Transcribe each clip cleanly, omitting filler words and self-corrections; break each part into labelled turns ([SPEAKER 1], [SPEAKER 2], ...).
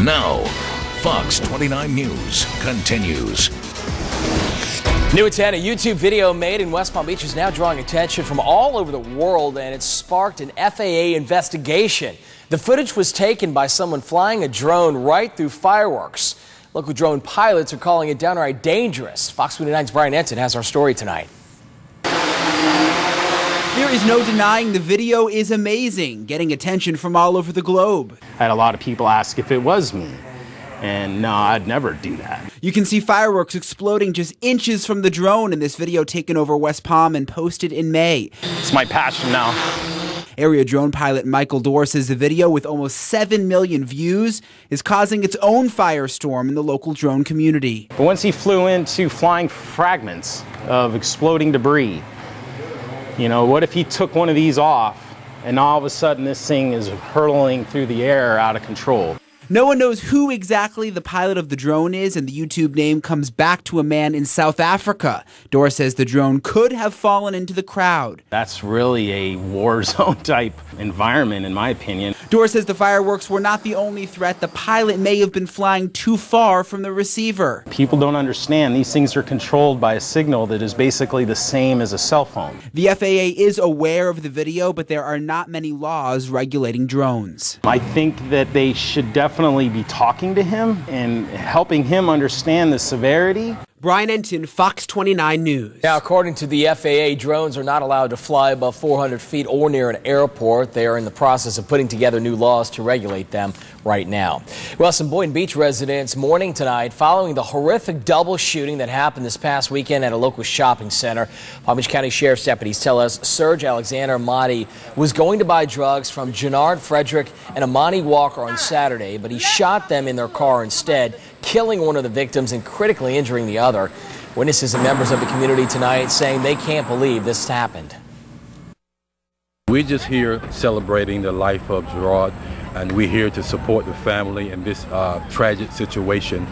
[SPEAKER 1] Now, Fox 29 News continues.
[SPEAKER 2] New at 10, a YouTube video made in West Palm Beach is now drawing attention from all over the world, and it's sparked an FAA investigation. The footage was taken by someone flying a drone right through fireworks. Local drone pilots are calling it downright dangerous. Fox 29's Brian Ensign has our story tonight.
[SPEAKER 3] There is no denying the video is amazing, getting attention from all over the globe.
[SPEAKER 4] I had a lot of people ask if it was me. And no, I'd never do that.
[SPEAKER 3] You can see fireworks exploding just inches from the drone in this video taken over West Palm and posted in May.
[SPEAKER 4] It's my passion now.
[SPEAKER 3] Area drone pilot Michael Dorr says the video, with almost 7 million views, is causing its own firestorm in the local drone community.
[SPEAKER 4] But once he flew into flying fragments of exploding debris, you know, what if he took one of these off and all of a sudden this thing is hurtling through the air out of control?
[SPEAKER 3] No one knows who exactly the pilot of the drone is, and the YouTube name comes back to a man in South Africa. Dora says the drone could have fallen into the crowd.
[SPEAKER 4] That's really a war zone type environment, in my opinion.
[SPEAKER 3] Dora says the fireworks were not the only threat. The pilot may have been flying too far from the receiver.
[SPEAKER 4] People don't understand these things are controlled by a signal that is basically the same as a cell phone.
[SPEAKER 3] The FAA is aware of the video, but there are not many laws regulating drones.
[SPEAKER 4] I think that they should definitely be talking to him and helping him understand the severity.
[SPEAKER 3] Brian Ensign, Fox 29 News.
[SPEAKER 2] Now, according to the FAA, drones are not allowed to fly above 400 feet or near an airport. They are in the process of putting together new laws to regulate them right now. Well, some Boynton Beach residents mourning tonight following the horrific double shooting that happened this past weekend at a local shopping center. Palm Beach County Sheriff's deputies tell us Serge Alexander Motti was going to buy drugs from Jannard Frederick and Amani Walker on Saturday, but he shot them in their car instead, killing one of the victims and critically injuring the other. Witnesses and members of the community tonight saying they can't believe this happened.
[SPEAKER 5] We're just here celebrating the life of Gerard, and we're here to support the family in this tragic situation.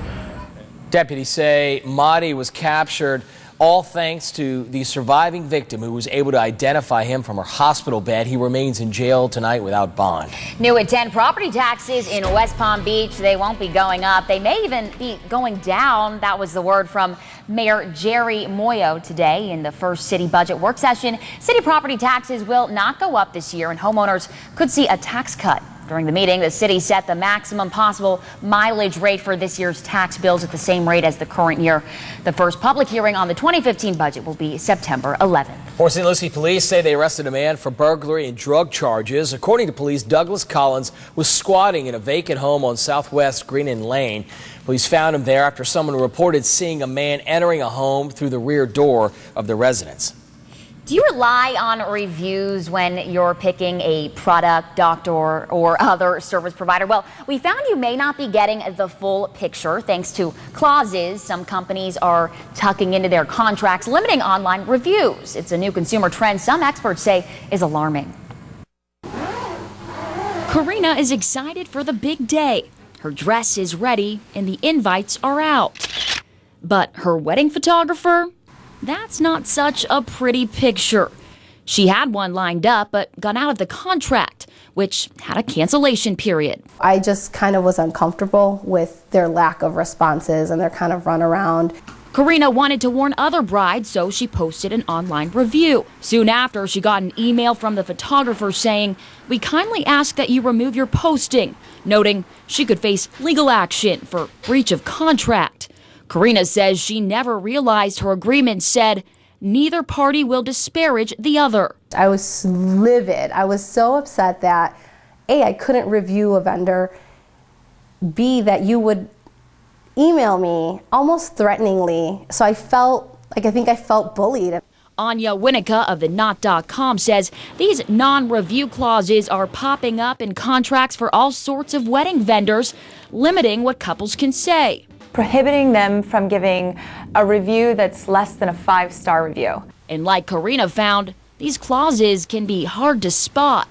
[SPEAKER 2] Deputies say Motti was captured all thanks to the surviving victim, who was able to identify him from her hospital bed. He remains in jail tonight without bond.
[SPEAKER 6] New at 10, property taxes in West Palm Beach, they won't be going up. They may even be going down. That was the word from Mayor Jerry Moyo today in the first city budget work session. City property taxes will not go up this year, and homeowners could see a tax cut. During the meeting, the city set the maximum possible mileage rate for this year's tax bills at the same rate as the current year. The first public hearing on the 2015 budget will be September 11th.
[SPEAKER 2] Port St. Lucie police say they arrested a man for burglary and drug charges. According to police, Douglas Collins was squatting in a vacant home on Southwest Greenan Lane. Police found him there after someone reported seeing a man entering a home through the rear door of the residence.
[SPEAKER 6] Do you rely on reviews when you're picking a product, doctor, or other service provider? Well, we found you may not be getting the full picture thanks to clauses some companies are tucking into their contracts, limiting online reviews. It's a new consumer trend some experts say is alarming.
[SPEAKER 7] Karina is excited for the big day. Her dress is ready and the invites are out. But her wedding photographer? That's not such a pretty picture. She had one lined up, but got out of the contract, which had a cancellation period.
[SPEAKER 8] I just kind of was uncomfortable with their lack of responses and their kind of runaround.
[SPEAKER 7] Karina wanted to warn other brides, so she posted an online review. Soon after, she got an email from the photographer saying, "We kindly ask that you remove your posting," noting she could face legal action for breach of contract. Karina says she never realized her agreement said neither party will disparage the other.
[SPEAKER 8] I was livid. I was so upset that A, I couldn't review a vendor, B, that you would email me almost threateningly. So I felt like, I felt bullied.
[SPEAKER 7] Anya Winnicka of the Knot.com says these non-review clauses are popping up in contracts for all sorts of wedding vendors, limiting what couples can say.
[SPEAKER 9] Prohibiting them from giving a review that's less than a 5-star review.
[SPEAKER 7] And like Karina found, these clauses can be hard to spot.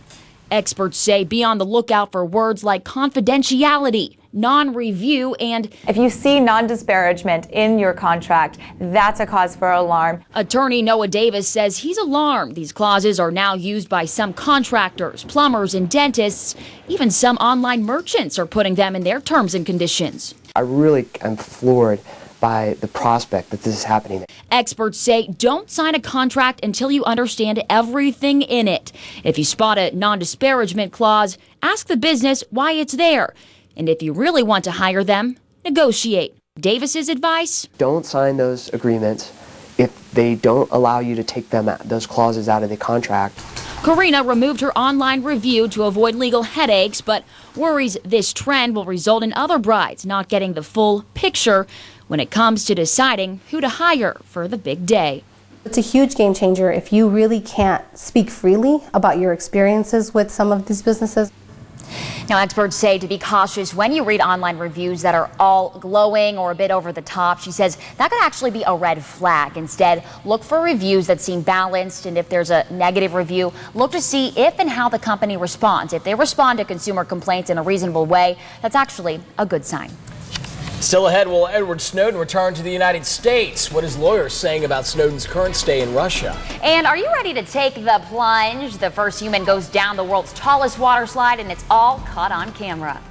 [SPEAKER 7] Experts say be on the lookout for words like confidentiality, non-review, and
[SPEAKER 9] if you see non-disparagement in your contract, that's a cause for alarm.
[SPEAKER 7] Attorney Noah Davis says he's alarmed. These clauses are now used by some contractors, plumbers, and dentists. Even some online merchants are putting them in their terms and conditions.
[SPEAKER 10] I really am floored by the prospect that this is happening.
[SPEAKER 7] Experts say don't sign a contract until you understand everything in it. If you spot a non-disparagement clause, ask the business why it's there. And if you really want to hire them, negotiate. Davis's advice?
[SPEAKER 10] Don't sign those agreements if they don't allow you to take those clauses out of the contract.
[SPEAKER 7] Karina removed her online review to avoid legal headaches, but worries this trend will result in other brides not getting the full picture when it comes to deciding who to hire for the big day.
[SPEAKER 8] It's a huge game changer if you really can't speak freely about your experiences with some of these businesses.
[SPEAKER 6] Now, experts say to be cautious when you read online reviews that are all glowing or a bit over the top. She says that could actually be a red flag. Instead, look for reviews that seem balanced, and if there's a negative review, look to see if and how the company responds. If they respond to consumer complaints in a reasonable way, that's actually a good sign.
[SPEAKER 2] Still ahead, will Edward Snowden return to the United States? What is lawyers saying about Snowden's current stay in Russia?
[SPEAKER 6] And are you ready to take the plunge? The first human goes down the world's tallest water slide, and it's all caught on camera.